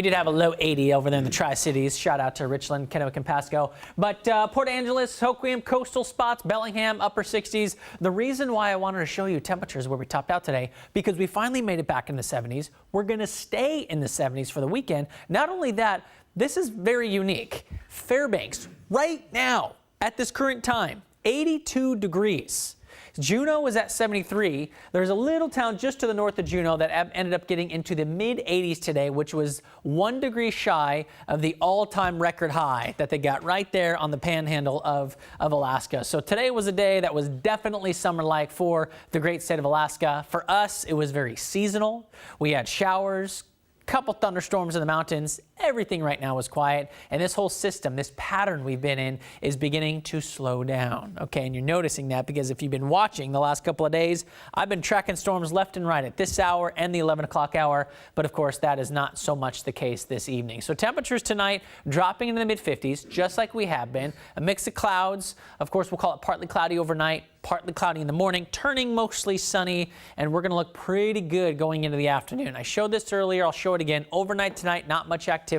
We did have a low 80 over there in the Tri-Cities. Shout out to Richland, Kennewick, and Pasco. But Port Angeles, Hoquiam, coastal spots, Bellingham, upper 60s. The reason why I wanted to show you temperatures where we topped out today, because we finally made it back in the 70s. We're going to stay in the 70s for the weekend. Not only that, this is very unique. Fairbanks, right now, at this current time, 82 degrees. Juneau is at 73. There's a little town just to the north of Juneau that ended up getting into the mid-80s today, which was 1 degree shy of the all-time record high that they got right there on the panhandle of Alaska. So today was a day that was definitely summer-like for the great state of Alaska. For us, it was very seasonal. We had showers, couple thunderstorms in the mountains. Everything right now is quiet, and this whole system, this pattern we've been in, is beginning to slow down. Okay, and you're noticing that because if you've been watching the last couple of days, I've been tracking storms left and right at this hour and the 11 o'clock hour, but of course that is not so much the case this evening. So temperatures tonight dropping into the mid-50s, just like we have been. A mix of clouds. Of course, we'll call it partly cloudy overnight, partly cloudy in the morning, turning mostly sunny, and we're going to look pretty good going into the afternoon. I showed this earlier. I'll show it again. Overnight tonight, not much activity.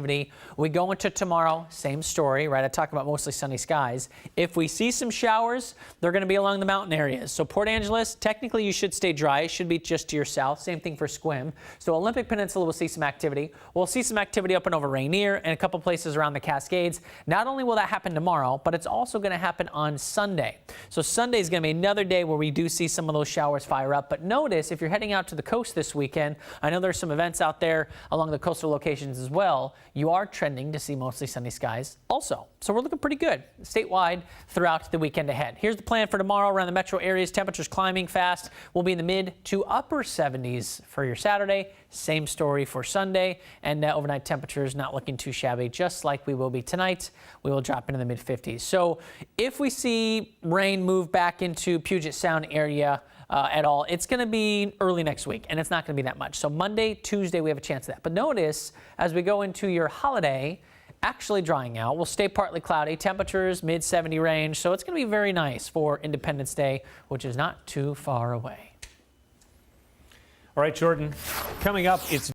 We go into tomorrow, same story, right? I talk about mostly sunny skies. If we see some showers, they're going to be along the mountain areas. So Port Angeles, technically you should stay dry. It should be just to your south. Same thing for Sequim. So Olympic Peninsula will see some activity. We'll see some activity up and over Rainier and a couple places around the Cascades. Not only will that happen tomorrow, but it's also going to happen on Sunday. So Sunday is going to be another day where we do see some of those showers fire up. But notice if you're heading out to the coast this weekend, I know there's some events out there along the coastal locations as well. You are trending to see mostly sunny skies also. So we're looking pretty good statewide throughout the weekend ahead. Here's the plan for tomorrow around the metro areas. Temperatures climbing fast. We'll be in the mid to upper 70s for your Saturday. Same story for Sunday. And overnight temperatures not looking too shabby, just like we will be tonight. We will drop into the mid 50s. So if we see rain move back into Puget Sound area at all, it's going to be early next week, and it's not going to be that much. So Monday, Tuesday, we have a chance of that. But notice, as we go into your holiday, actually drying out. We'll stay partly cloudy, temperatures mid-70 range, so it's going to be very nice for Independence Day, which is not too far away. All right, Jordan, coming up, it's